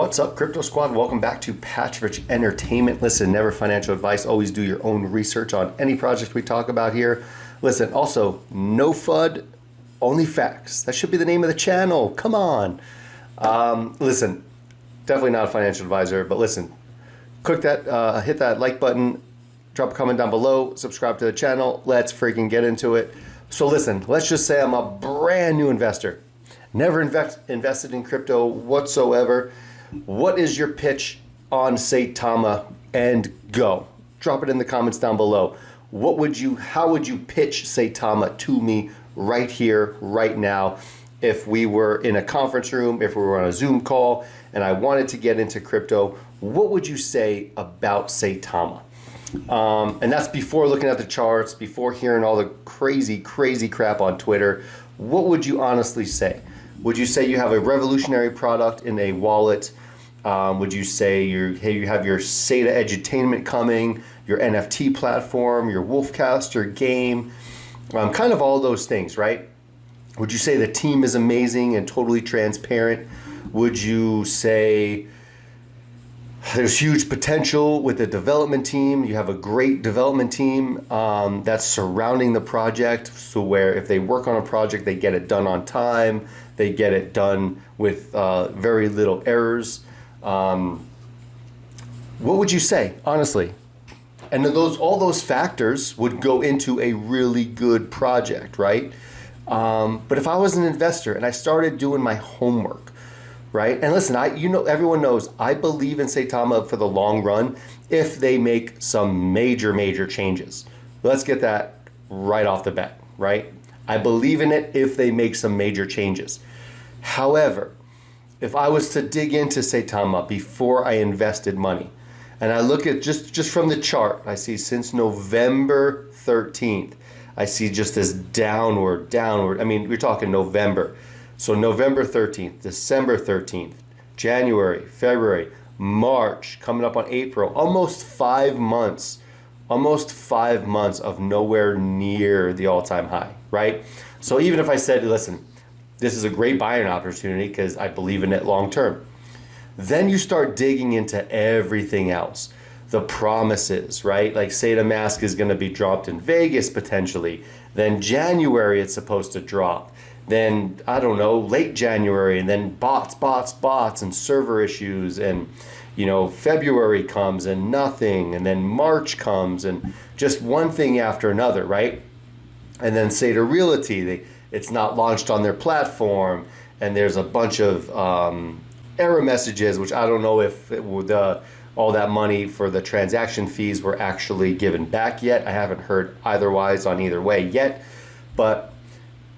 What's up, Crypto Squad? Welcome back to Patch Entertainment. Listen, never financial advice. Always do your own research on any project we talk about here. Listen, also, no FUD, only facts. That should be the name of the channel. Come on. Listen, definitely not a financial advisor, but listen, click that, hit that like button, drop a comment down below, subscribe to the channel. Let's freaking get into it. So listen, let's just say I'm a brand new investor. Never invested in crypto whatsoever. What is your pitch on Saitama? And go. Drop it in the comments down below. How would you pitch Saitama to me right here, right now? If we were in a conference room, if we were on a Zoom call, and I wanted to get into crypto, what would you say about Saitama? And that's before looking at the charts, before hearing all the crazy crap on Twitter. What would you honestly say? Would you say you have a revolutionary product in a wallet? Would you say hey, you have your SATA edutainment coming, your NFT platform, your Wolfcaster game, kind of all those things, right? Would you say the team is amazing and totally transparent? Would you say there's huge potential with the development team? You have a great development team that's surrounding the project, so where if they work on a project, they get it done on time, they get it done with very little errors. What would you say, honestly? And all those factors would go into a really good project, right? But if I was an investor and I started doing my homework, right? And listen, everyone knows I believe in Saitama for the long run if they make some major changes. Let's get that right off the bat, right? I believe in it if they make some major changes. However, if I was to dig into Saitama before I invested money, and I look at just from the chart, I see since November 13th, I see just this downward. I mean, we're talking November. So November 13th, December 13th, January, February, March, coming up on April, almost 5 months of nowhere near the all-time high, right? So even if I said, listen, this is a great buying opportunity because I believe in it long term, then you start digging into everything else. The promises, right? Like SATA mask is going to be dropped in Vegas potentially. Then January it's supposed to drop. Then, I don't know, late January, and then bots, and server issues, and, February comes and nothing, and then March comes and just one thing after another, right? And then SATA Realty, it's not launched on their platform, and there's a bunch of error messages, which I don't know if all that money for the transaction fees were actually given back yet. I haven't heard otherwise on either way yet, but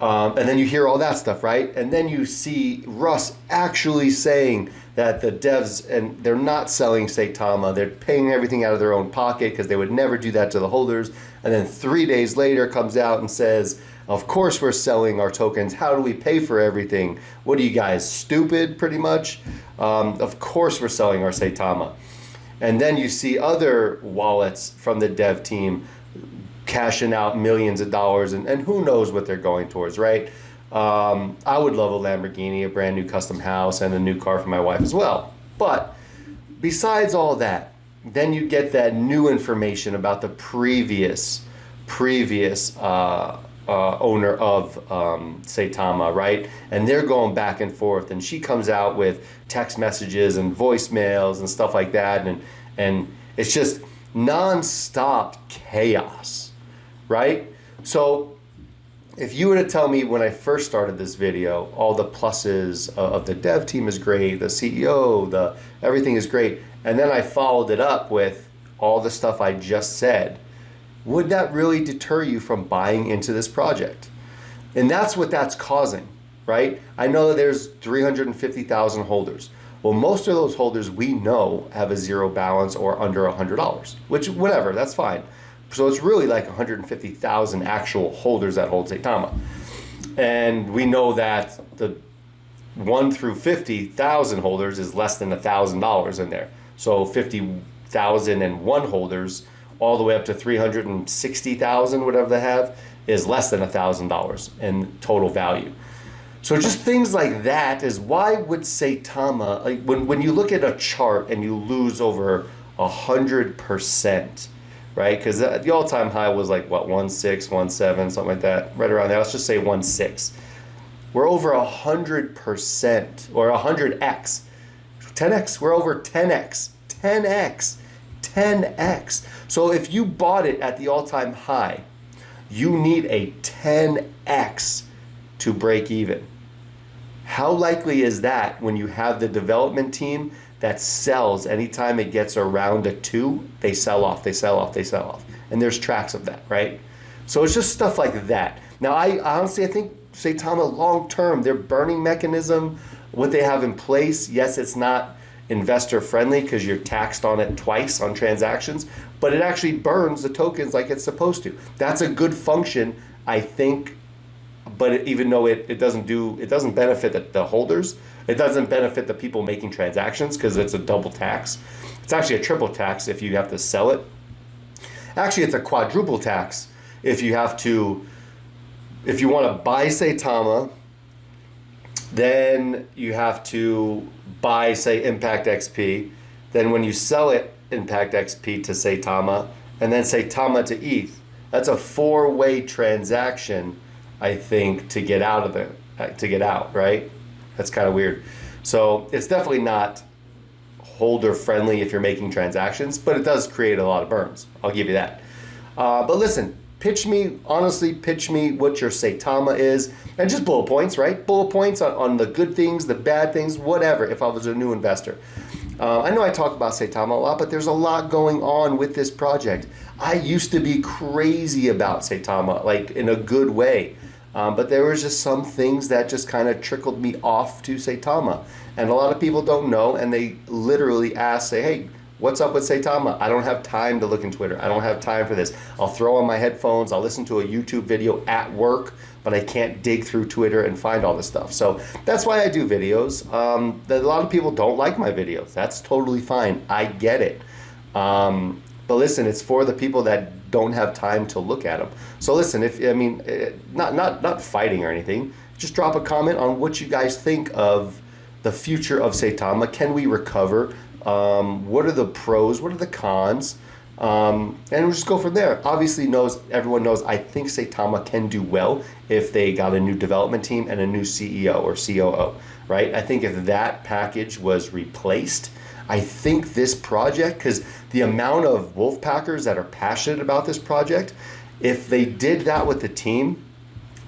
and then you hear all that stuff, right? And then you see Russ actually saying that the devs, and they're not selling Saitama, they're paying everything out of their own pocket because they would never do that to the holders. And then 3 days later comes out and says, of course we're selling our tokens. How do we pay for everything? What are you guys, stupid, pretty much? Of course we're selling our Saitama. And then you see other wallets from the dev team cashing out millions of dollars, and who knows what they're going towards, right? I would love a Lamborghini, a brand new custom house, and a new car for my wife as well. But besides all that, then you get that new information about the previous owner of Saitama, right? And they're going back and forth, and she comes out with text messages and voicemails and stuff like that, and it's just non-stop chaos, right? So if you were to tell me when I first started this video, all the pluses of the dev team is great, the CEO, everything is great, and then I followed it up with all the stuff I just said, would that really deter you from buying into this project? And that's what that's causing, right? I know there's 350,000 holders. Well, most of those holders we know have a zero balance or under $100, which, whatever, that's fine. So it's really like 150,000 actual holders that hold Saitama. And we know that the 1 through 50,000 holders is less than $1,000 in there. So 50,001 holders all the way up to 360,000, whatever they have, is less than $1,000 in total value. So just things like that is why would Saitama, like when you look at a chart and you lose over 100%, right? Because the all-time high was like what, 1.6, 1.7, something like that, right around there. Let's just say 1.6. We're over 100% or 100x, 10x. We're over 10x, 10x, 10x. So if you bought it at the all-time high, you need a 10x to break even. How likely is that when you have the development team that sells anytime it gets around a 2, they sell off, they sell off, they sell off. And there's tracks of that, right? So it's just stuff like that. Now, I honestly think Saitama long term, their burning mechanism, what they have in place, yes, it's not investor friendly because you're taxed on it twice on transactions, but it actually burns the tokens like it's supposed to. That's a good function, I think. But even though it doesn't benefit the holders, it doesn't benefit the people making transactions because it's a double tax. It's actually a triple tax if you have to sell it. Actually, it's a quadruple tax if you want to buy Saitama, then you have to buy, say, Impact XP. Then when you sell it, Impact XP to Saitama, and then Saitama to ETH. That's a 4-way transaction, I think, to get out, right? That's kind of weird. So it's definitely not holder friendly if you're making transactions, but it does create a lot of burns. I'll give you that. But listen, honestly pitch me what your Saitama is, and just bullet points, right? Bullet points on the good things, the bad things, whatever, if I was a new investor. I know I talk about Saitama a lot, but there's a lot going on with this project. I used to be crazy about Saitama, like in a good way. But there was just some things that just kind of trickled me off to Saitama. And a lot of people don't know, and they literally say, hey, what's up with Saitama? I don't have time to look in Twitter. I don't have time for this. I'll throw on my headphones. I'll listen to a YouTube video at work, but I can't dig through Twitter and find all this stuff. So that's why I do videos. A lot of people don't like my videos. That's totally fine. I get it. But listen, it's for the people that don't have time to look at them. So listen, not fighting or anything. Just drop a comment on what you guys think of the future of Saitama. Can we recover? What are the pros? What are the cons? And we'll just go from there. Obviously, everyone knows I think Saitama can do well if they got a new development team and a new CEO or COO, right? I think if that package was replaced, I think this project, because the amount of Wolfpackers that are passionate about this project, if they did that with the team,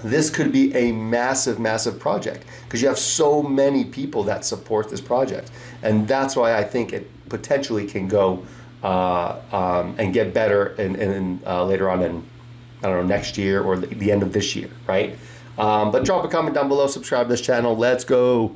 this could be a massive, massive project because you have so many people that support this project. And that's why I think it potentially can go and get better in later on in, I don't know, next year or the end of this year, right? But drop a comment down below, subscribe to this channel. Let's go.